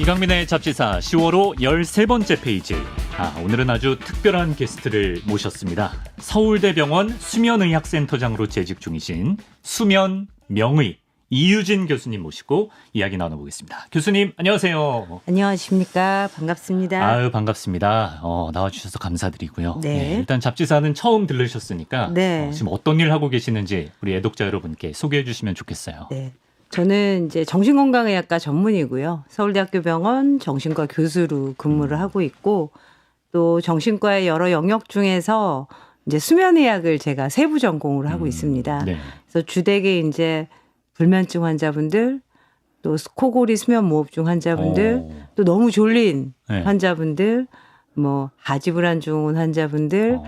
김강민의 잡지사 10월호 13번째 페이지. 오늘은 아주 특별한 게스트를 모셨습니다. 서울대병원 수면의학센터장으로 재직 중이신 수면명의 이유진 교수님 모시고 이야기 나눠보겠습니다. 교수님 안녕하세요. 안녕하십니까. 반갑습니다. 아유 반갑습니다. 나와주셔서 감사드리고요. 네. 일단 잡지사는 처음 들으셨으니까 네. 지금 어떤 일 하고 계시는지 우리 애독자 여러분께 소개해 주시면 좋겠어요. 네. 저는 이제 정신건강의학과 전문이고요. 서울대학교 병원 정신과 교수로 근무를 하고 있고 또 정신과의 여러 영역 중에서 이제 수면의학을 제가 세부 전공으로 하고 있습니다. 네. 그래서 주되게 이제 불면증 환자분들, 또 코골이 수면무호흡증 환자분들, 또 너무 졸린 네. 환자분들, 뭐 하지불안증 환자분들,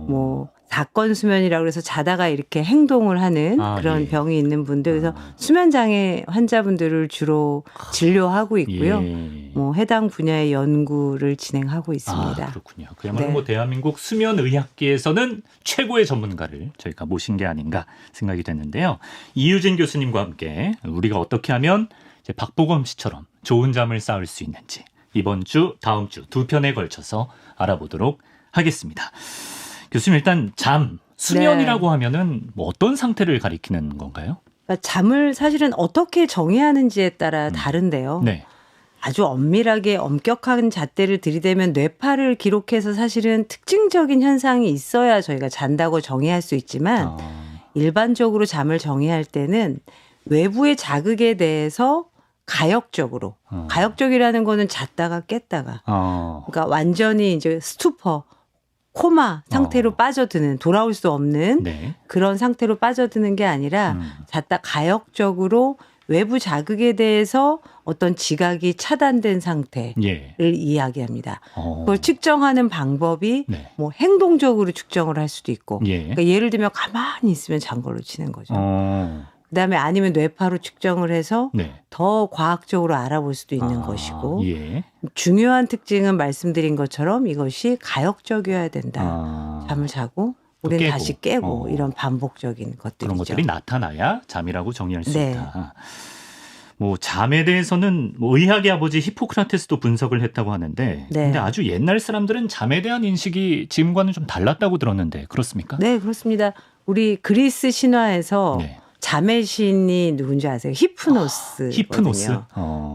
뭐 사건 수면이라고 해서 자다가 이렇게 행동을 하는 그런 예. 병이 있는 분들, 그래서 수면장애 환자분들을 주로 진료하고 있고요. 예. 뭐 해당 분야의 연구를 진행하고 있습니다. 그렇군요. 그야말로 네. 뭐 대한민국 수면의학계에서는 최고의 전문가를 저희가 모신 게 아닌가 생각이 됐는데요. 이유진 교수님과 함께 우리가 어떻게 하면 이제 박보검 씨처럼 좋은 잠을 쌓을 수 있는지 이번 주, 다음 주 두 편에 걸쳐서 알아보도록 하겠습니다. 교수님 일단 수면이라고 하면은 뭐 어떤 상태를 가리키는 건가요? 그러니까 잠을 사실은 어떻게 정해야 하는지에 따라 다른데요. 네. 아주 엄밀하게 엄격한 잣대를 들이대면 뇌파를 기록해서 사실은 특징적인 현상이 있어야 저희가 잔다고 정의할 수 있지만 일반적으로 잠을 정의할 때는 외부의 자극에 대해서 가역적으로 가역적이라는 거는 잤다가 깼다가 그러니까 완전히 이제 스투퍼 코마 상태로 빠져드는 돌아올 수 없는 네. 그런 상태로 빠져드는 게 아니라 잤다 가역적으로 외부 자극에 대해서 어떤 지각이 차단된 상태를 예. 이야기합니다. 그걸 측정하는 방법이 네. 뭐 행동적으로 측정을 할 수도 있고 예. 그러니까 예를 들면 가만히 있으면 잔 걸로 치는 거죠. 그다음에 아니면 뇌파로 측정을 해서 네. 더 과학적으로 알아볼 수도 있는 것이고 예. 중요한 특징은 말씀드린 것처럼 이것이 가역적이어야 된다. 잠을 자고 우리는 깨고. 다시 깨고 이런 반복적인 것들이죠. 그런 것들이 나타나야 잠이라고 정의할 수 네. 있다. 뭐 잠에 대해서는 뭐 의학의 아버지 히포크라테스도 분석을 했다고 하는데 네. 근데 아주 옛날 사람들은 잠에 대한 인식이 지금과는 좀 달랐다고 들었는데 그렇습니까? 네, 그렇습니다. 우리 그리스 신화에서 네. 잠의 신이 누군지 아세요? 히프노스. 히프노스?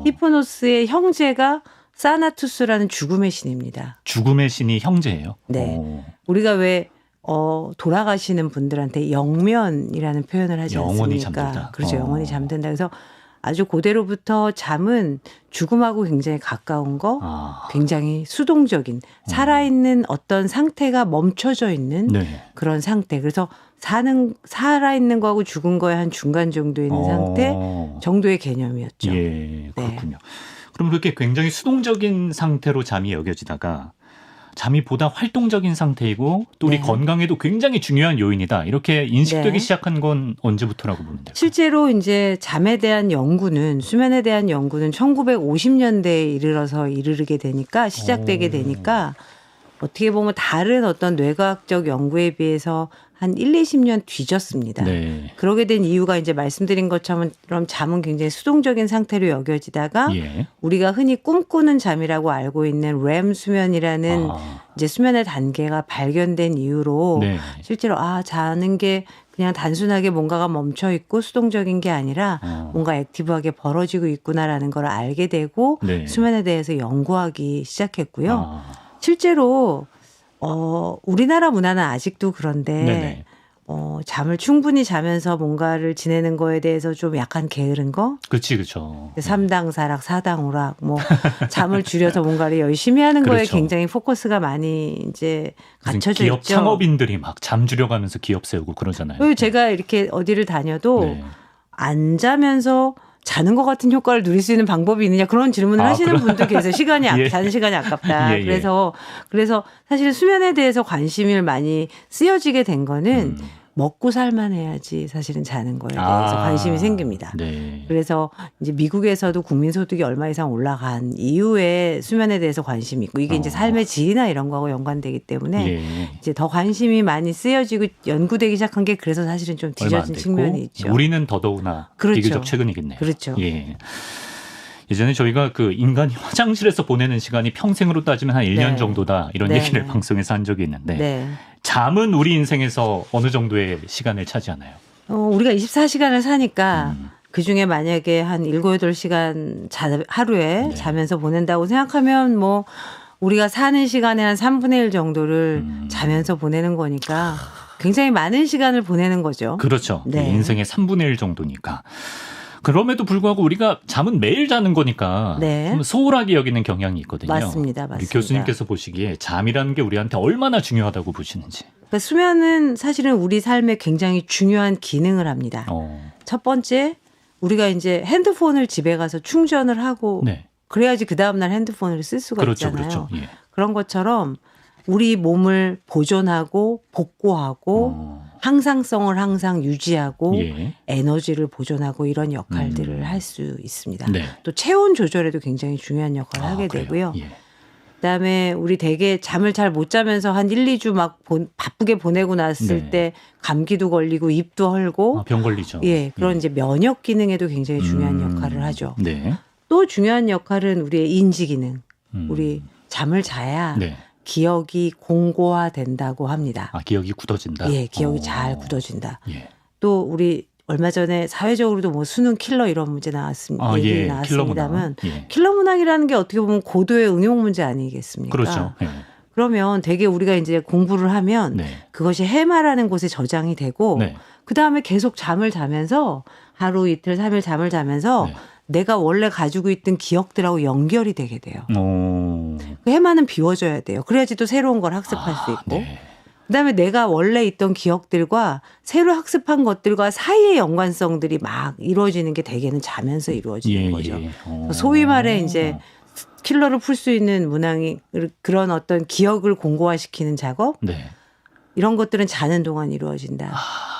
히프노스의 형제가 사나투스라는 죽음의 신입니다. 죽음의 신이 형제예요? 네. 우리가 왜 돌아가시는 분들한테 영면이라는 표현을 하지 영원히 않습니까? 잠들다. 그렇죠. 영원히 잠든다. 그래서 아주 고대로부터 잠은 죽음하고 굉장히 가까운 거, 굉장히 수동적인, 살아있는 어떤 상태가 멈춰져 있는 네. 그런 상태. 그래서 살아있는 거하고 죽은 거에 한 중간 정도에 있는 상태 정도의 개념이었죠. 예, 그렇군요. 그럼 그렇게 굉장히 수동적인 상태로 잠이 여겨지다가 잠이 보다 활동적인 상태이고 또 우리 네. 건강에도 굉장히 중요한 요인이다. 이렇게 인식되기 네. 시작한 건 언제부터라고 보면 될까요? 실제로 이제 잠에 대한 연구는 수면에 대한 연구는 1950년대에 이르게 되니까 시작되게 되니까 어떻게 보면 다른 어떤 뇌과학적 연구에 비해서 한 1, 20년 뒤졌습니다. 네. 그러게 된 이유가 이제 말씀드린 것처럼 잠은 굉장히 수동적인 상태로 여겨지다가 예. 우리가 흔히 꿈꾸는 잠이라고 알고 있는 REM 수면이라는 이제 수면의 단계가 발견된 이후로 네. 실제로 자는 게 그냥 단순하게 뭔가가 멈춰 있고 수동적인 게 아니라 뭔가 액티브하게 벌어지고 있구나라는 걸 알게 되고 네. 수면에 대해서 연구하기 시작했고요. 실제로 우리나라 문화는 아직도 그런데 네네. 잠을 충분히 자면서 뭔가를 지내는 거에 대해서 좀 약간 게으른 거? 그렇죠. 3당 사락, 4당 오락, 뭐 잠을 줄여서 뭔가를 열심히 하는 거에 그렇죠. 굉장히 포커스가 많이 이제 무슨 갖춰져 기업 있죠. 창업인들이 막 잠 줄여가면서 기업 세우고 그러잖아요. 그리고 제가 이렇게 어디를 다녀도 네. 안 자면서 자는 것 같은 효과를 누릴 수 있는 방법이 있느냐 그런 질문을 하시는 분도 계세요. 시간이 예. 자는 시간이 아깝다. 예. 그래서 사실 수면에 대해서 관심을 많이 쓰여지게 된 거는 먹고 살만 해야지 사실은 자는 거에 대해서 관심이 생깁니다. 네. 그래서 이제 미국에서도 국민소득이 얼마 이상 올라간 이후에 수면에 대해서 관심이 있고 이게 이제 삶의 질이나 이런 거하고 연관되기 때문에 예. 이제 더 관심이 많이 쓰여지고 연구되기 시작한 게 그래서 사실은 좀 얼마 안 뒤져진 됐고, 측면이 있죠. 우리는 더더구나 그렇죠. 비교적 최근이겠네요. 그렇죠. 예. 예전에 저희가 그 인간이 화장실에서 보내는 시간이 평생으로 따지면 한 1년 네. 정도다 이런 네, 얘기를 네. 방송에서 한 적이 있는데 네. 잠은 우리 인생에서 어느 정도의 시간을 차지하나요? 우리가 24시간을 사니까 음. 그중에 만약에 한 7, 8시간 하루에 네. 자면서 보낸다고 생각하면 뭐 우리가 사는 시간의 한 3분의 1 정도를 자면서 보내는 거니까 굉장히 많은 시간을 보내는 거죠. 그렇죠. 네. 인생의 3분의 1 정도니까. 그럼에도 불구하고 우리가 잠은 매일 자는 거니까 네. 좀 소홀하게 여기는 경향이 있거든요. 맞습니다. 우리 맞습니다. 교수님께서 보시기에 잠이라는 게 우리한테 얼마나 중요하다고 보시는지. 그러니까 수면은 사실은 우리 삶에 굉장히 중요한 기능을 합니다. 첫 번째, 우리가 이제 핸드폰을 집에 가서 충전을 하고 네. 그래야지 그 다음날 핸드폰을 쓸 수가 그렇죠. 있잖아요. 그렇죠. 예. 그런 것처럼 우리 몸을 보존하고 복구하고 항상성을 항상 유지하고 예. 에너지를 보존하고 이런 역할들을 할 수 있습니다. 네. 또 체온 조절에도 굉장히 중요한 역할을 하게 그래요? 되고요. 예. 그다음에 우리 되게 잠을 잘 못 자면서 한 1, 2주 막 바쁘게 보내고 났을 네. 때 감기도 걸리고 입도 헐고 아, 병 걸리죠. 예, 그런 이제 면역 기능에도 굉장히 중요한 역할을 하죠. 네. 또 중요한 역할은 우리의 인지 기능. 우리 잠을 자야 네. 기억이 공고화된다고 합니다. 아, 기억이 굳어진다. 예, 기억이 잘 굳어진다. 예. 또 우리 얼마 전에 사회적으로도 뭐 수능 킬러 이런 문제 나왔습니다. 아, 얘기 예. 나왔습니다만 예. 킬러 문항이라는 게 어떻게 보면 고도의 응용 문제 아니겠습니까? 그렇죠. 예. 그러면 되게 우리가 이제 공부를 하면 네. 그것이 해마라는 곳에 저장이 되고 네. 그다음에 계속 잠을 자면서 하루 이틀 3일 잠을 자면서 네. 내가 원래 가지고 있던 기억들하고 연결이 되게 돼요. 오. 그 해마는 비워줘야 돼요. 그래야지 또 새로운 걸 학습할 수 있고. 네. 그다음에 내가 원래 있던 기억들과 새로 학습한 것들과 사이의 연관성들이 막 이루어지는 게 대개는 자면서 이루어지는 예, 거죠. 예. 소위 말해 이제 킬러를 풀 수 있는 문항이 그런 어떤 기억을 공고화시키는 작업 네. 이런 것들은 자는 동안 이루어진다.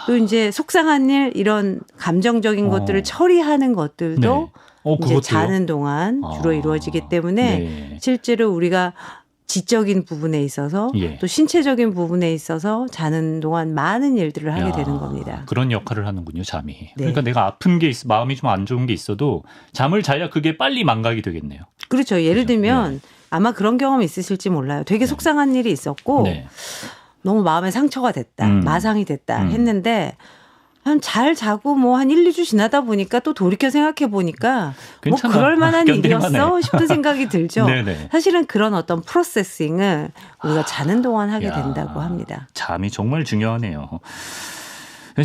또 이제 속상한 일 이런 감정적인 것들을 처리하는 것들도 네. 이제 그것도요? 자는 동안 주로 이루어지기 때문에 네. 실제로 우리가 지적인 부분에 있어서 예. 또 신체적인 부분에 있어서 자는 동안 많은 일들을 하게 야, 되는 겁니다. 그런 역할을 하는군요, 잠이. 네. 그러니까 내가 아픈 게 있어, 마음이 좀 안 좋은 게 있어도 잠을 자야 그게 빨리 망각이 되겠네요. 그렇죠. 예를 그죠? 들면 아마 그런 경험 있으실지 몰라요. 되게 속상한 일이 있었고 네. 너무 마음에 상처가 됐다. 마상이 됐다 했는데 한 잘 자고 뭐 한 1, 2주 지나다 보니까 또 돌이켜 생각해 보니까 뭐 괜찮아. 그럴 만한 견딜만해. 일이었어 싶은 생각이 들죠. 네네. 사실은 그런 어떤 프로세싱을 우리가 자는 동안 하게 야, 된다고 합니다. 잠이 정말 중요하네요.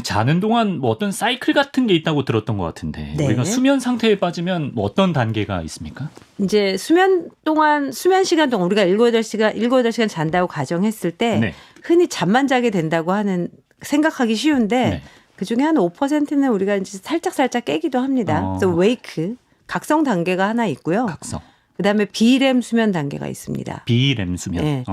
자는 동안 뭐 어떤 사이클 같은 게 있다고 들었던 것 같은데 네. 우리가 수면 상태에 빠지면 뭐 어떤 단계가 있습니까? 이제 수면 시간 동안 우리가 7, 8시간 잔다고 가정했을 때 네. 흔히 잠만 자게 된다고 하는 생각하기 쉬운데 네. 그중에 한 5%는 우리가 이제 살짝 깨기도 합니다. 그래서 웨이크, 각성 단계가 하나 있고요. 각성. 그다음에 비렘 수면 단계가 있습니다. 비렘 수면. 네.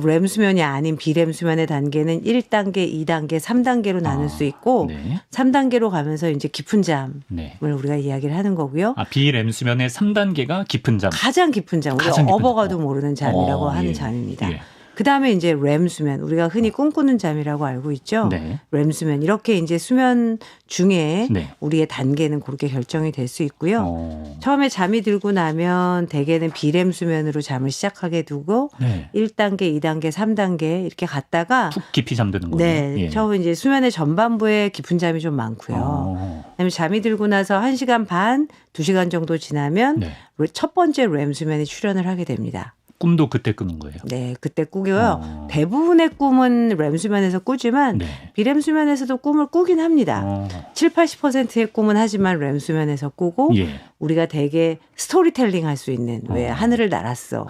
렘 수면이 아닌 비렘 수면의 단계는 1단계, 2단계, 3단계로 나눌 수 있고 네. 3단계로 가면서 이제 깊은 잠을 네. 우리가 이야기를 하는 거고요. 아, 비렘 수면의 3단계가 깊은 잠. 가장 깊은 잠, 우리가 가장 깊은 업어가도 잠. 모르는 잠이라고 하는 예. 잠입니다. 예. 그다음에 이제 렘 수면, 우리가 흔히 꿈꾸는 잠이라고 알고 있죠. 네. 렘 수면 이렇게 이제 수면 중에 네. 우리의 단계는 그렇게 결정이 될 수 있고요. 네. 처음에 잠이 들고 나면 대개는 비렘 수면으로 잠을 시작하게 두고 네. 1단계, 2단계, 3단계 이렇게 갔다가 푹 깊이 잠드는 거예요. 네, 예. 처음 이제 수면의 전반부에 깊은 잠이 좀 많고요. 그다음에 잠이 들고 나서 1시간 반, 2시간 정도 지나면 네. 첫 번째 렘 수면에 출현을 하게 됩니다. 꿈도 그때 꾸는 거예요. 네, 그때 꾸고요. 대부분의 꿈은 렘 수면에서 꾸지만 네. 비렘 수면에서도 꿈을 꾸긴 합니다. 7, 80%의 꿈은 하지만 렘 수면에서 꾸고 예. 우리가 되게 스토리텔링 할 수 있는 왜 하늘을 날았어,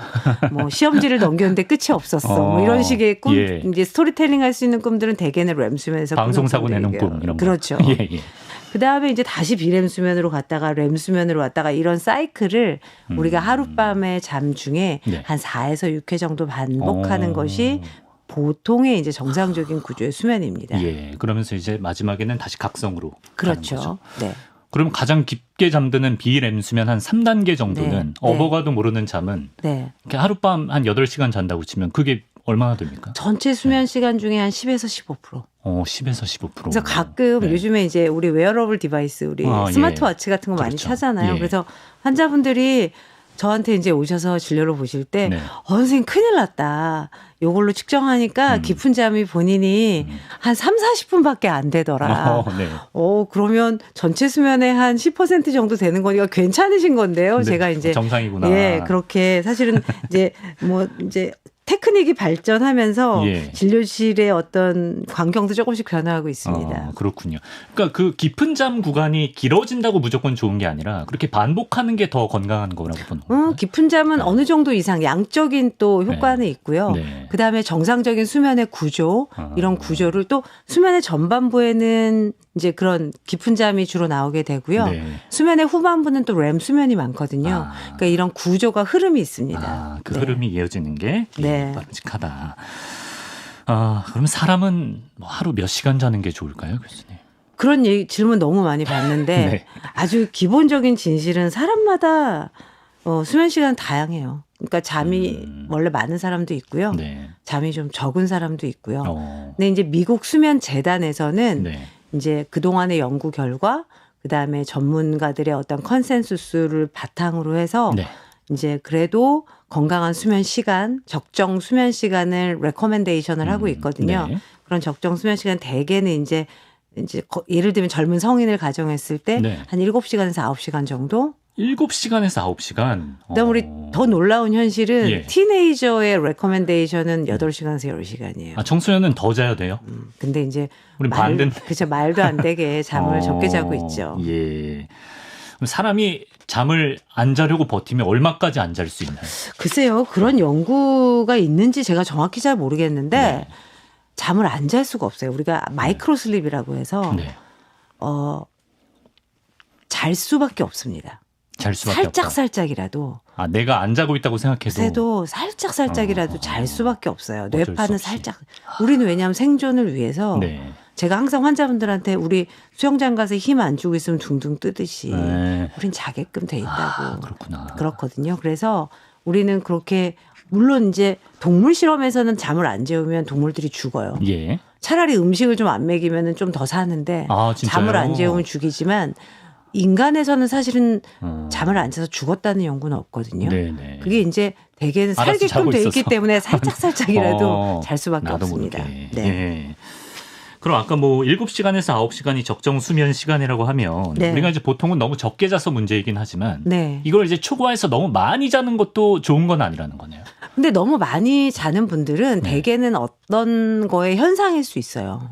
뭐 시험지를 넘겼는데 끝이 없었어, 뭐 이런 식의 꿈, 예. 이제 스토리텔링 할 수 있는 꿈들은 대개는 렘 수면에서 방송 사고 꾸는 내는 꿈들이고요. 꿈 이런 거. 그렇죠. 예, 예. 그 다음에 이제 다시 비렘 수면으로 갔다가 렘 수면으로 왔다가 이런 사이클을 우리가 하룻밤의 잠 중에 네. 한 4에서 6회 정도 반복하는 것이 보통의 이제 정상적인 구조의 수면입니다. 예. 그러면서 이제 마지막에는 다시 각성으로 가는 거죠. 그렇죠. 네. 그럼 가장 깊게 잠드는 비렘 수면 한 3단계 정도는 네. 업어가도 모르는 잠은 네. 이렇게 하룻밤 한 8시간 잔다고 치면 그게 얼마나 됩니까? 전체 수면 시간 중에 한 10에서 15%. 10에서 15%. 그래서 가끔 네. 요즘에 이제 우리 웨어러블 디바이스, 우리 스마트워치 같은 거 많이 그렇죠. 차잖아요. 예. 그래서 환자분들이 저한테 이제 오셔서 진료를 보실 때, 네. 선생님 큰일 났다. 요걸로 측정하니까 깊은 잠이 본인이 한 3, 40분밖에 안 되더라. 네. 그러면 전체 수면의 한 10% 정도 되는 거니까 괜찮으신 건데요. 네. 제가 이제 정상이구나. 예, 그렇게 사실은 이제 이제 테크닉이 발전하면서 예. 진료실의 어떤 광경도 조금씩 변화하고 있습니다. 그렇군요. 그러니까 그 깊은 잠 구간이 길어진다고 무조건 좋은 게 아니라 그렇게 반복하는 게 더 건강한 거라고 보는 건가요? 깊은 잠은 어느 정도 이상 양적인 또 효과는 있고요. 네. 그다음에 정상적인 수면의 구조, 이런 구조를 또 수면의 전반부에는 이제 그런 깊은 잠이 주로 나오게 되고요. 네. 수면의 후반부는 또 렘 수면이 많거든요. 그러니까 이런 구조가 흐름이 있습니다. 그 네. 흐름이 이어지는 게 네. 바람직하다. 그러면 사람은 뭐 하루 몇 시간 자는 게 좋을까요, 교수님? 그런 질문 너무 많이 받는데 네. 아주 기본적인 진실은 사람마다 수면 시간 다양해요. 그러니까 잠이 원래 많은 사람도 있고요. 네. 잠이 좀 적은 사람도 있고요. 네. 근데 이제 미국 수면 재단에서는 네. 이제 그동안의 연구 결과, 그다음에 전문가들의 어떤 컨센서스를 바탕으로 해서 네. 이제 그래도 건강한 수면 시간, 적정 수면 시간을 레코멘데이션을 하고 있거든요. 네. 그런 적정 수면 시간 대개는 이제 예를 들면 젊은 성인을 가정했을 때 네. 한 7시간에서 9시간 정도. 7시간에서 9시간. 그다음 우리 더 놀라운 현실은 예. 티네이저의 레코멘데이션은 8시간에서 10시간이에요. 청소년은 더 자야 돼요? 근데 이제 우리 반대인데. 그렇죠. 말도 안 되게 잠을 적게 자고 있죠. 예. 그럼 사람이 잠을 안 자려고 버티면 얼마까지 안 잘 수 있나요? 글쎄요. 그런 연구가 있는지 제가 정확히 잘 모르겠는데 네. 잠을 안 잘 수가 없어요. 우리가 마이크로 슬립이라고 해서 네. 잘 수밖에 없습니다. 잘 수밖에 없다. 살짝이라도 내가 안 자고 있다고 생각해도. 그래도 살짝이라도 잘 수밖에 없어요. 어쩔 수 뇌파는 없이. 살짝. 우리는 왜냐하면 생존을 위해서 네. 제가 항상 환자분들한테 우리 수영장 가서 힘 안 주고 있으면 둥둥 뜨듯이 네. 우린 자게끔 돼 있다고. 그렇구나. 그렇거든요. 그래서 우리는 그렇게 물론 이제 동물 실험에서는 잠을 안 재우면 동물들이 죽어요. 예. 차라리 음식을 좀 안 먹이면 좀 더 사는데 진짜요? 잠을 안 재우면 죽이지만 인간에서는 사실은 잠을 안 자서 죽었다는 연구는 없거든요. 네네. 그게 이제 대개는 알아서 살게끔 자고 돼 있기 있어서. 때문에 살짝이라도 잘 수밖에 나도 없습니다. 모르게. 네. 예. 그럼 아까 뭐 7시간에서 9시간이 적정 수면 시간이라고 하면 네. 우리가 이제 보통은 너무 적게 자서 문제이긴 하지만 네. 이걸 이제 초과해서 너무 많이 자는 것도 좋은 건 아니라는 거네요. 근데 너무 많이 자는 분들은 네. 대개는 어떤 거의 현상일 수 있어요.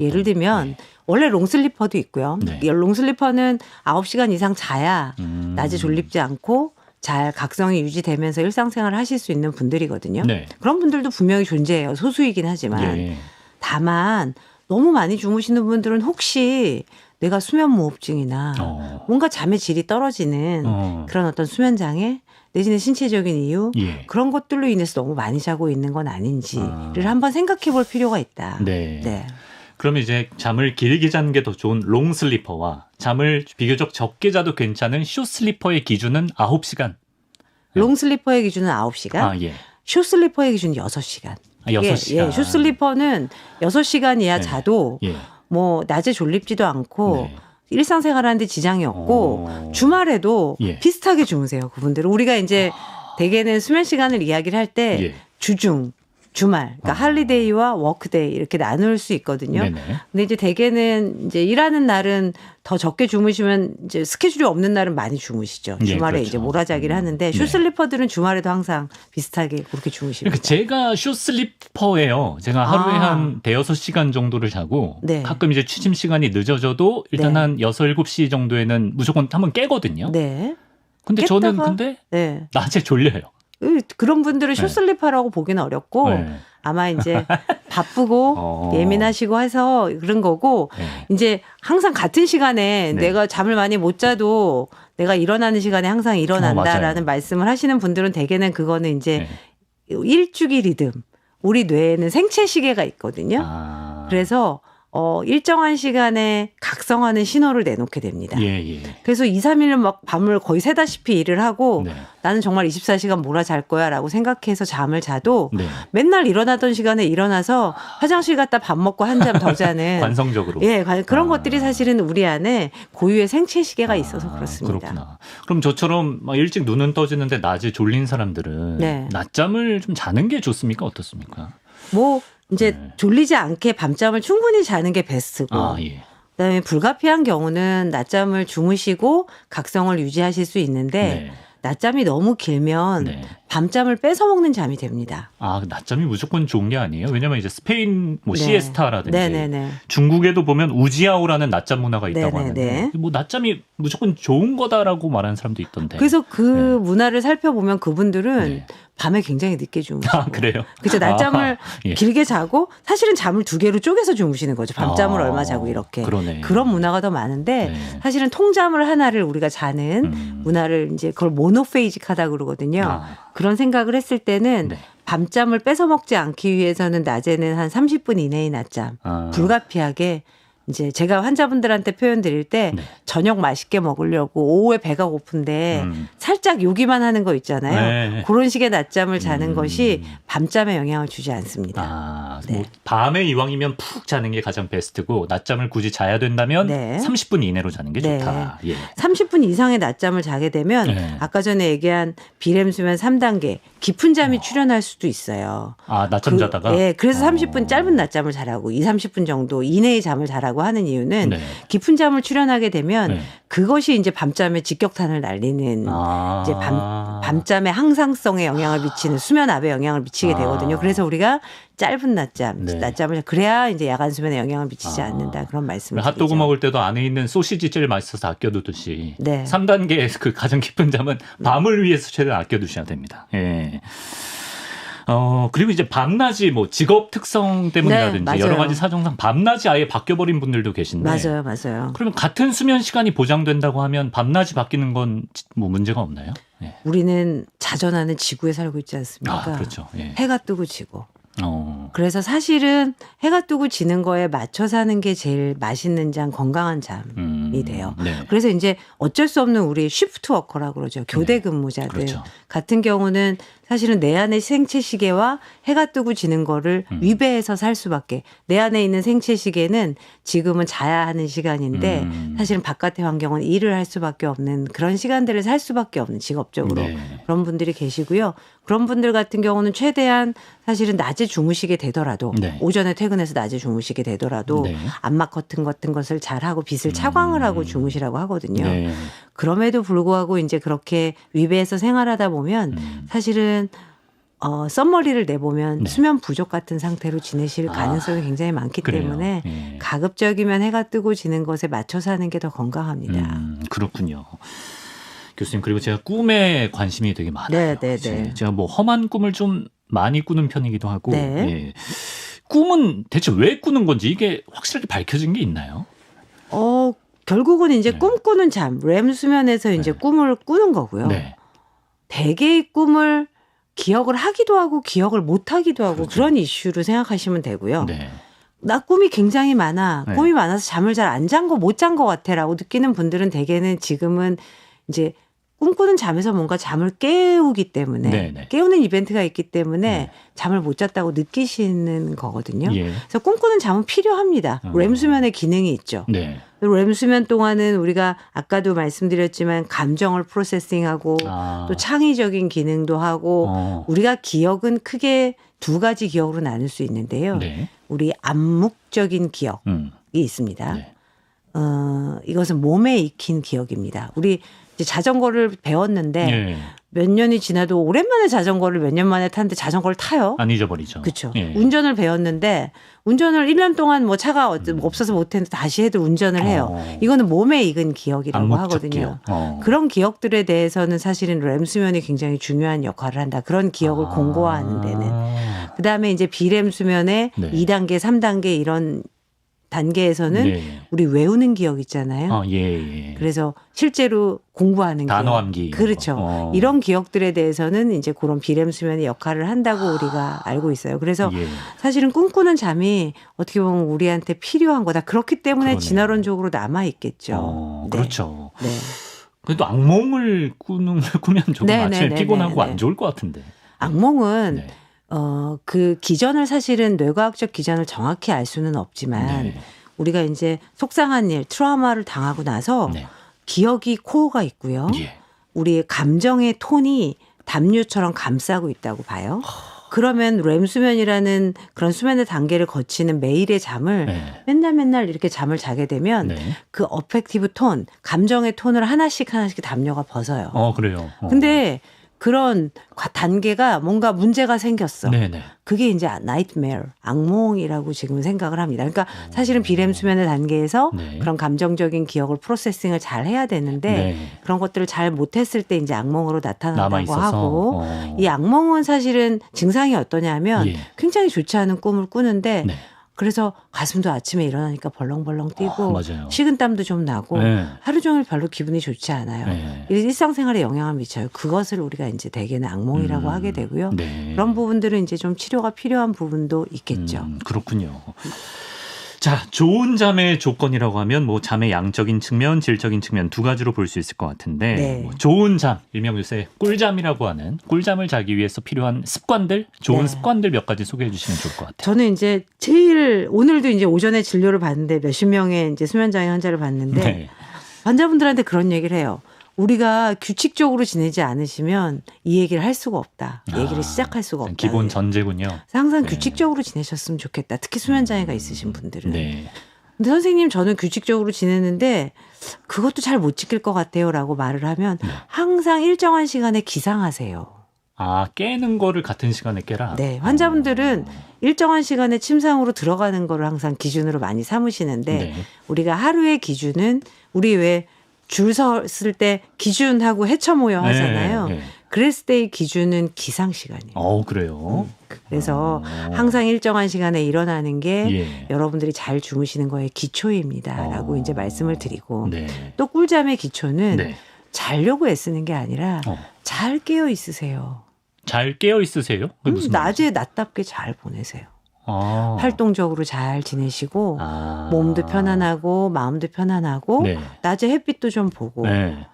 예를 들면 원래 롱슬리퍼도 있고요. 네. 롱슬리퍼는 9시간 이상 자야 낮에 음. 졸립지 않고 잘 각성이 유지되면서 일상생활을 하실 수 있는 분들이거든요. 네. 그런 분들도 분명히 존재해요. 소수이긴 하지만. 예. 다만 너무 많이 주무시는 분들은 혹시 내가 수면무호흡증이나 뭔가 잠의 질이 떨어지는 그런 어떤 수면장애 내지는 신체적인 이유 예. 그런 것들로 인해서 너무 많이 자고 있는 건 아닌지를 한번 생각해 볼 필요가 있다. 네. 네. 그러면 이제 잠을 길게 자는 게 더 좋은 롱 슬리퍼와 잠을 비교적 적게 자도 괜찮은 숏 슬리퍼의 기준은 9시간. 롱슬리퍼의 기준은 9시간, 예. 숏슬리퍼의 기준은 6시간. 6시간. 예, 숏슬리퍼는 6시간 이하 네. 자도 예. 뭐 낮에 졸립지도 않고 네. 일상생활하는데 지장이 없고 주말에도 예. 비슷하게 주무세요. 그분들은 우리가 이제 대개는 수면 시간을 이야기를 할 때 예. 주중, 주말, 그러니까 할리데이와 워크데이 이렇게 나눌 수 있거든요. 네네. 근데 이제 대개는 이제 일하는 날은 더 적게 주무시면 이제 스케줄이 없는 날은 많이 주무시죠. 예, 주말에 그렇죠. 이제 몰아자기를 하는데 네. 숏슬리퍼들은 주말에도 항상 비슷하게 그렇게 주무십니다. 그러니까 제가 숏 슬리퍼예요. 제가 하루에 아. 한 대여섯 시간 정도를 자고 네. 가끔 이제 취침 시간이 늦어져도 일단 네. 한 6, 7시 정도에는 무조건 한번 깨거든요. 네. 근데 저는 근데 네. 낮에 졸려요. 그런 분들은 네. 숏슬리퍼라고 보기는 어렵고 네. 아마 이제 바쁘고 예민하시고 해서 그런 거고 네. 이제 항상 같은 시간에 네. 내가 잠을 많이 못 자도 내가 일어나는 시간에 항상 일어난다라는 맞아요. 말씀을 하시는 분들은 대개는 그거는 이제 네. 일주기 리듬. 우리 뇌에는 생체 시계가 있거든요. 아. 그래서 일정한 시간에 각성하는 신호를 내놓게 됩니다. 예, 예. 그래서 2, 3일은 막 밤을 거의 새다시피 일을 하고 네. 나는 정말 24시간 몰아잘 거야 라고 생각해서 잠을 자도 네. 맨날 일어나던 시간에 일어나서 화장실 갔다 밥 먹고 한 잠 더 자는 관성적으로. 예, 그런 것들이 사실은 우리 안에 고유의 생체 시계가 있어서 그렇습니다. 그렇구나. 그럼 저처럼 막 일찍 눈은 떠지는데 낮에 졸린 사람들은 네. 낮잠을 좀 자는 게 좋습니까? 어떻습니까? 뭐 이제 네. 졸리지 않게 밤잠을 충분히 자는 게 베스트고 아, 예. 그다음에 불가피한 경우는 낮잠을 주무시고 각성을 유지하실 수 있는데 네. 낮잠이 너무 길면 네. 밤잠을 뺏어 먹는 잠이 됩니다. 아, 낮잠이 무조건 좋은 게 아니에요? 왜냐면 이제 스페인 뭐 네. 시에스타라든지 네네네. 중국에도 보면 우지아오라는 낮잠 문화가 있다고 네네네. 하는데 뭐 낮잠이 무조건 좋은 거다라고 말하는 사람도 있던데. 그래서 그 문화를 살펴보면 그분들은 네. 밤에 굉장히 늦게 주무시고. 아, 그래요? 그렇죠. 낮잠을 예. 길게 자고 사실은 잠을 2개로 쪼개서 주무시는 거죠. 밤잠을 아, 얼마 자고 이렇게. 그러네. 그런 문화가 더 많은데 네. 사실은 통잠을 하나를 우리가 자는 문화를 이제 그걸 모노페이직하다 그러거든요. 아. 그런 생각을 했을 때는 네. 밤잠을 뺏어 먹지 않기 위해서는 낮에는 한 30분 이내의 낮잠. 아. 불가피하게 이제 제가 환자분들한테 표현 드릴 때 네. 저녁 맛있게 먹으려고 오후에 배가 고픈데 살짝 요기만 하는 거 있잖아요. 네. 그런 식의 낮잠을 자는 것이 밤잠에 영향을 주지 않습니다. 아, 네. 뭐 밤에 이왕이면 푹 자는 게 가장 베스트고 낮잠을 굳이 자야 된다면 네. 30분 이내로 자는 게 네. 좋다. 예. 30분 이상의 낮잠을 자게 되면 네. 아까 전에 얘기한 비렘 수면 3단계 깊은 잠이 출현할 수도 있어요. 아, 낮잠 자다가? 네, 그래서 30분 짧은 낮잠을 자라고 2, 30분 정도 이내의 잠을 자라고 하는 이유는 네. 깊은 잠을 출현하게 되면 네. 그것이 이제 밤잠에 직격탄을 날리는 아. 이제 밤잠의 항상성에 영향을 미치는 수면압에 영향을 미치게 되거든요. 그래서 우리가 짧은 네. 낮잠을 그래야 이제 야간 수면에 영향을 미치지 않는다. 그런 말씀을 핫도그 드리죠. 먹을 때도 안에 있는 소시지 제일 맛있어서 아껴두듯이 네. 3단계 그 가장 깊은 잠은 밤을 위해서 최대한 아껴두셔야 됩니다. 예. 그리고 이제 밤낮이 뭐 직업 특성 때문이라든지 네, 맞아요. 여러 가지 사정상 밤낮이 아예 바뀌어버린 분들도 계신데. 맞아요. 그러면 같은 수면 시간이 보장된다고 하면 밤낮이 바뀌는 건 뭐 문제가 없나요? 예. 우리는 자전하는 지구에 살고 있지 않습니까? 아, 그렇죠. 예. 해가 뜨고 지고. 그래서 그래서 사실은 해가 뜨고 지는 거에 맞춰 사는 게 제일 맛있는 잠, 건강한 잠이 돼요. 네. 그래서 이제 어쩔 수 없는 우리 쉬프트 워커라고 그러죠. 교대 근무자들 그렇죠. 같은 경우는 사실은 내 안의 생체 시계와 해가 뜨고 지는 거를 위배해서 살 수밖에. 내 안에 있는 생체 시계는 지금은 자야 하는 시간인데 사실은 바깥의 환경은 일을 할 수밖에 없는 그런 시간들을 살 수밖에 없는 직업적으로 네. 그런 분들이 계시고요. 그런 분들 같은 경우는 최대한 사실은 낮에 주무시게 되더라도 네. 오전에 퇴근해서 낮에 주무시게 되더라도 네. 암막 커튼 같은 것을 잘 하고 빛을 차광을 하고 주무시라고 하거든요. 네. 그럼에도 불구하고 이제 그렇게 위배해서 생활하다 보면 사실은 썸머리를 내보면 네. 수면 부족 같은 상태로 지내실 가능성이 굉장히 많기 그래요. 때문에 예. 가급적이면 해가 뜨고 지는 것에 맞춰 사는 게 더 건강합니다. 그렇군요. 교수님, 그리고 제가 꿈에 관심이 되게 많아요. 네. 제가 뭐 험한 꿈을 좀 많이 꾸는 편이기도 하고. 네. 예. 꿈은 대체 왜 꾸는 건지 이게 확실하게 밝혀진 게 있나요? 결국은 이제 네. 꿈꾸는 잠, 렘 수면에서 이제 꿈을 꾸는 거고요. 네. 대개의 꿈을 기억을 하기도 하고 기억을 못 하기도 하고 그렇죠. 그런 이슈로 생각하시면 되고요. 네. 나 꿈이 굉장히 많아. 네. 꿈이 많아서 잠을 잘 안 잔 거 못 잔 거 같아라고 느끼는 분들은 대개는 지금은 이제 꿈꾸는 잠에서 뭔가 잠을 깨우기 때문에 네네. 깨우는 이벤트가 있기 때문에 네. 잠을 못 잤다고 느끼시는 거거든요. 예. 그래서 꿈꾸는 잠은 필요합니다. 렘 수면의 기능이 있죠. 네. 렘 수면 동안은 우리가 아까도 말씀드렸지만 감정을 프로세싱하고 또 창의적인 기능도 하고 우리가 기억은 크게 두 가지 기억으로 나눌 수 있는데요. 네. 우리 암묵적인 기억이 있습니다. 네. 이것은 몸에 익힌 기억입니다. 우리 이제 자전거를 배웠는데 예. 몇 년이 지나도 오랜만에 자전거를 몇 년 만에 탔는데 자전거를 타요. 안 잊어버리죠. 그렇죠. 예. 운전을 배웠는데 운전을 1년 동안 뭐 차가 없어서 못했는데 다시 해도 운전을 해요. 이거는 몸에 익은 기억이라고 암묵적 하거든요. 기억. 그런 기억들에 대해서는 사실은 렘 수면이 굉장히 중요한 역할을 한다. 그런 기억을 공고화하는 데는. 그다음에 이제 비렘 수면의 네. 2단계, 3단계 이런 단계에서는 네. 우리 외우는 기억 있잖아요. 예. 그래서 실제로 공부하는 단어 기억. 암기. 그렇죠. 이런 기억들에 대해서는 이제 그런 비렘 수면의 역할을 한다고 우리가 알고 있어요. 그래서 예. 사실은 꿈꾸는 잠이 어떻게 보면 우리한테 필요한 거다. 그렇기 때문에 그러네요. 진화론적으로 남아 있겠죠. 네. 그렇죠. 네. 그래도 악몽을 꾸면 조금 네, 아침에 네, 피곤하고 네, 안 네. 좋을 것 같은데. 악몽은 네. 그 기전을 사실은 뇌과학적 기전을 정확히 알 수는 없지만 네. 우리가 이제 속상한 일, 트라우마를 당하고 나서 네. 기억이 코어가 있고요. 예. 우리의 감정의 톤이 담요처럼 감싸고 있다고 봐요. 그러면 렘 수면이라는 그런 수면의 단계를 거치는 매일의 잠을 네. 맨날 이렇게 잠을 자게 되면 네. 그 어펙티브 톤, 감정의 톤을 하나씩 담요가 벗어요. 그래요. 근데 그런 단계가 뭔가 문제가 생겼어. 네네. 그게 이제 나이트메어, 악몽이라고 지금 생각을 합니다. 그러니까 사실은 비렘 수면의 단계에서 네. 그런 감정적인 기억을 프로세싱을 잘 해야 되는데 네. 그런 것들을 잘 못했을 때 이제 악몽으로 남아 나타난다고 있어서. 하고 이 악몽은 사실은 증상이 어떠냐면 예. 굉장히 좋지 않은 꿈을 꾸는데 네. 그래서 가슴도 아침에 일어나니까 벌렁벌렁 뛰고 맞아요. 식은땀도 좀 나고 네. 하루 종일 별로 기분이 좋지 않아요. 네. 일상생활에 영향을 미쳐요. 그것을 우리가 이제 대개는 악몽이라고 하게 되고요. 네. 그런 부분들은 이제 좀 치료가 필요한 부분도 있겠죠. 그렇군요. 자, 좋은 잠의 조건이라고 하면 뭐 잠의 양적인 측면, 질적인 측면 두 가지로 볼 수 있을 것 같은데 네. 뭐 좋은 잠, 일명 요새 꿀잠이라고 하는 꿀잠을 자기 위해서 필요한 습관들, 좋은 네. 습관들 몇 가지 소개해 주시면 좋을 것 같아요. 저는 이제 제일 오늘도 이제 오전에 진료를 받는데 몇십 명의 이제 수면장애 환자를 봤는데 네. 환자분들한테 그런 얘기를 해요. 우리가 규칙적으로 지내지 않으시면 이 얘기를 할 수가 없다. 얘기를 시작할 수가 없다. 기본 전제군요. 항상 네. 규칙적으로 지내셨으면 좋겠다. 특히 수면장애가 있으신 분들은. 네. 근데 선생님 저는 규칙적으로 지내는데 그것도 잘 못 지킬 것 같아요라고 말을 하면 항상 일정한 시간에 기상하세요. 깨는 거를 같은 시간에 깨라. 네, 환자분들은 일정한 시간에 침상으로 들어가는 거를 항상 기준으로 많이 삼으시는데 네. 우리가 하루의 기준은 우리 왜 줄 섰을 때 기준하고 해쳐 모여 하잖아요. 네. 그랬을 때의 기준은 기상 시간이에요. 그래요. 그래서 항상 일정한 시간에 일어나는 게 예. 여러분들이 잘 주무시는 거의 기초입니다라고 이제 말씀을 드리고 네. 또 꿀잠의 기초는 네. 자려고 애쓰는 게 아니라 잘 깨어 있으세요. 잘 깨어 있으세요? 그게 무슨 말이죠? 낮에 낮답게 잘 보내세요. 아. 활동적으로 잘 지내시고 아. 몸도 편안하고 마음도 편안하고 네. 낮에 햇빛도 좀 보고 네.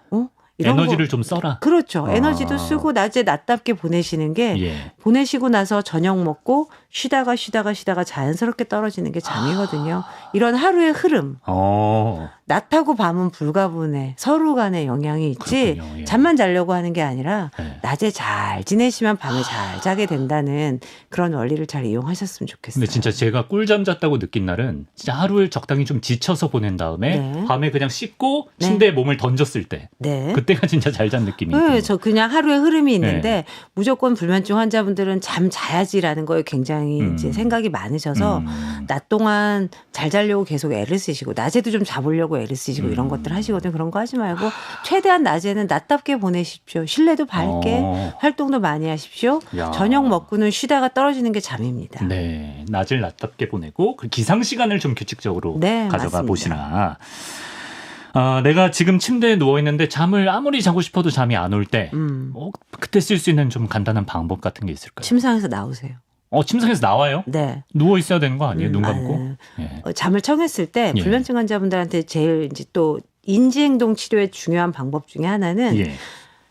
이런 에너지를 거. 좀 써라. 그렇죠. 아. 에너지도 쓰고 낮에 낮답게 보내시는 게 예. 보내시고 나서 저녁 먹고 쉬다가 자연스럽게 떨어지는 게 잠이거든요. 이런 하루의 흐름. 낮하고 밤은 불가분해 서로 간의 영향이 있지 그렇군요. 예. 잠만 자려고 하는 게 아니라 네. 낮에 잘 지내시면 밤에 잘 자게 된다는 그런 원리를 잘 이용하셨으면 좋겠어요. 근데 진짜 제가 꿀잠 잤다고 느낀 날은 진짜 하루를 적당히 좀 지쳐서 보낸 다음에 네. 밤에 그냥 씻고 네. 침대에 몸을 던졌을 때 네. 그때가 진짜 잘 잔 느낌이 네, 있거든요. 저 그냥 하루의 흐름이 있는데 네. 무조건 불면증 환자분들은 잠 자야지라는 거에 굉장히 이제 생각이 많으셔서 낮 동안 잘 자려고 계속 애를 쓰시고 낮에도 좀 자보려고 애를 쓰시고 이런 것들 하시거든요. 그런 거 하지 말고 최대한 낮에는 낮답게 보내십시오. 실내도 밝게 활동도 많이 하십시오. 야. 저녁 먹고는 쉬다가 떨어지는 게 잠입니다. 네, 낮을 낮답게 보내고 그 기상 시간을 좀 규칙적으로 네, 가져가 맞습니다. 보시라. 내가 지금 침대에 누워 있는데 잠을 아무리 자고 싶어도 잠이 안 올 때, 그때 쓸 수 있는 좀 간단한 방법 같은 게 있을까요? 침상에서 나오세요. 침상에서 나와요? 네. 누워 있어야 되는 거 아니에요? 눈 감고? 아니요. 예. 잠을 청했을 때 예. 불면증 환자분들한테 제일 이제 또 인지행동 치료의 중요한 방법 중에 하나는 예.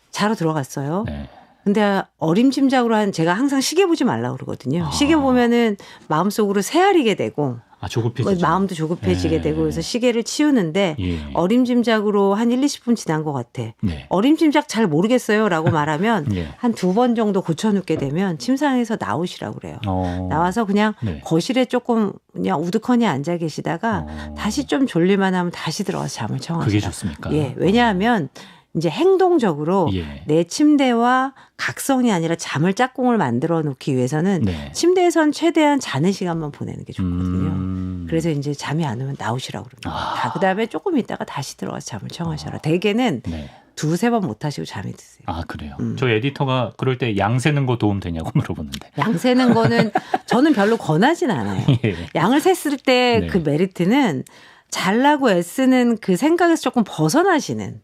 자러 들어갔어요. 네. 근데 어림짐작으로 제가 항상 시계 보지 말라고 그러거든요. 시계 보면은 마음속으로 새아리게 되고 조급해지죠. 마음도 조급해지게 예. 되고 그래서 시계를 치우는데 예. 어림짐작으로 한 1, 20분 지난 것 같아. 네. 어림짐작 잘 모르겠어요 라고 말하면 예. 한 2번 정도 고쳐놓게 되면 침상에서 나오시라고 그래요. 나와서 그냥 네. 거실에 조금 그냥 우두커니 앉아 계시다가 다시 좀 졸릴만 하면 다시 들어가서 잠을 청하시라. 그게 좋습니까? 예, 왜냐하면 이제 행동적으로 예. 내 침대와 각성이 아니라 잠을 짝꿍을 만들어 놓기 위해서는 네. 침대에선 최대한 자는 시간만 보내는 게 좋거든요. 그래서 이제 잠이 안 오면 나오시라고 그럽니다. 그다음에 조금 있다가 다시 들어가서 잠을 청하셔라. 대개는 네. 두세 번 못 하시고 잠이 드세요. 아, 그래요. 저 에디터가 그럴 때 양 세는 거 도움 되냐고 물어보는데. 양 세는 거는 저는 별로 권하진 않아요. 예. 양을 셌을 때 그 네. 메리트는 잘나고 애쓰는 그 생각에서 조금 벗어나시는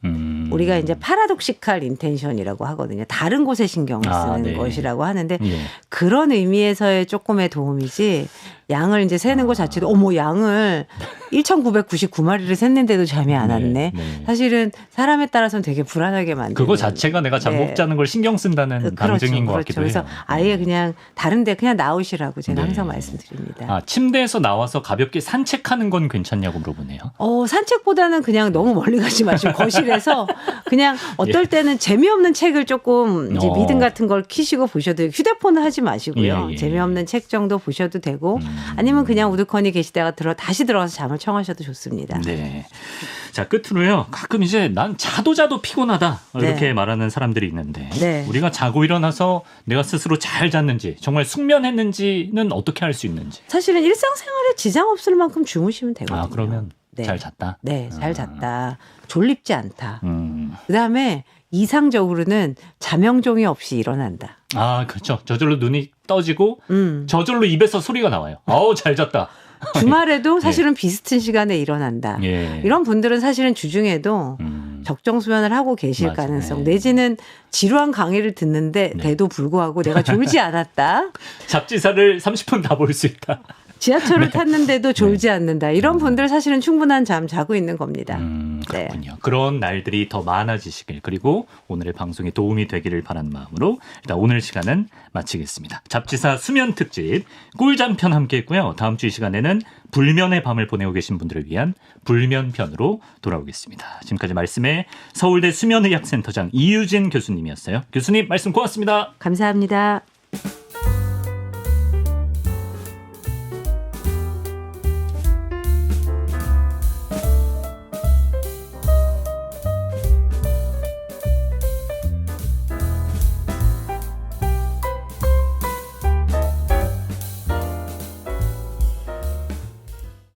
우리가 이제 파라독시칼 인텐션이라고 하거든요. 다른 곳에 신경을 쓰는 네. 것이라고 하는데 예. 그런 의미에서의 조금의 도움이지 양을 이제 세는 것 자체도 어머 양을 1999마리를 샜는데도 잠이 안 왔네. 네. 사실은 사람에 따라서는 되게 불안하게 만드는. 그거 자체가 내가 잠 못 네. 자는 걸 신경 쓴다는 감정인 것 같기도 그래서 해요. 아예 그냥 다른데 그냥 나오시라고 제가 네. 항상 말씀드립니다. 아, 침대에서 나와서 가볍게 산책하는 건 괜찮냐고 물어보네요. 산책보다는 그냥 너무 멀리 가지 마시고 거실에서 그냥 어떨 때는 재미없는 책을 조금 이제 미등 같은 걸 키시고 보셔도 휴대폰은 하지 마시고요. 예. 재미없는 책 정도 보셔도 되고 아니면 그냥 우두커니 계시다가 다시 들어가서 잠을 청하셔도 좋습니다. 네. 자, 끝으로요. 가끔 이제 난 자도 피곤하다. 이렇게 네. 말하는 사람들이 있는데 네. 우리가 자고 일어나서 내가 스스로 잘 잤는지 정말 숙면했는지는 어떻게 할 수 있는지. 사실은 일상생활에 지장 없을 만큼 주무시면 되거든요. 아, 그러면 네. 잘 잤다? 네, 잘 잤다. 졸립지 않다. 음. 그다음에 이상적으로는 자명종이 없이 일어난다. 아, 그렇죠. 저절로 눈이 떠지고 저절로 입에서 소리가 나와요. 어우, 잘 잤다. 주말에도 사실은 비슷한 시간에 일어난다. 예. 이런 분들은 사실은 주중에도 적정 수면을 하고 계실 맞아요. 가능성 네. 내지는 지루한 강의를 듣는데 데도 불구하고 내가 졸지 않았다. 잡지사를 30분 다 볼 수 있다. 지하철을 탔는데도 졸지 않는다. 이런 분들 사실은 충분한 잠 자고 있는 겁니다. 그렇군요. 네. 그런 날들이 더 많아지시길 그리고 오늘의 방송에 도움이 되기를 바라는 마음으로 일단 오늘 시간은 마치겠습니다. 잡지사 수면 특집 꿀잠 편 함께했고요. 다음 주 이 시간에는 불면의 밤을 보내고 계신 분들을 위한 불면편으로 돌아오겠습니다. 지금까지 말씀에 서울대 수면의학센터장 이유진 교수님이었어요. 교수님 말씀 고맙습니다. 감사합니다.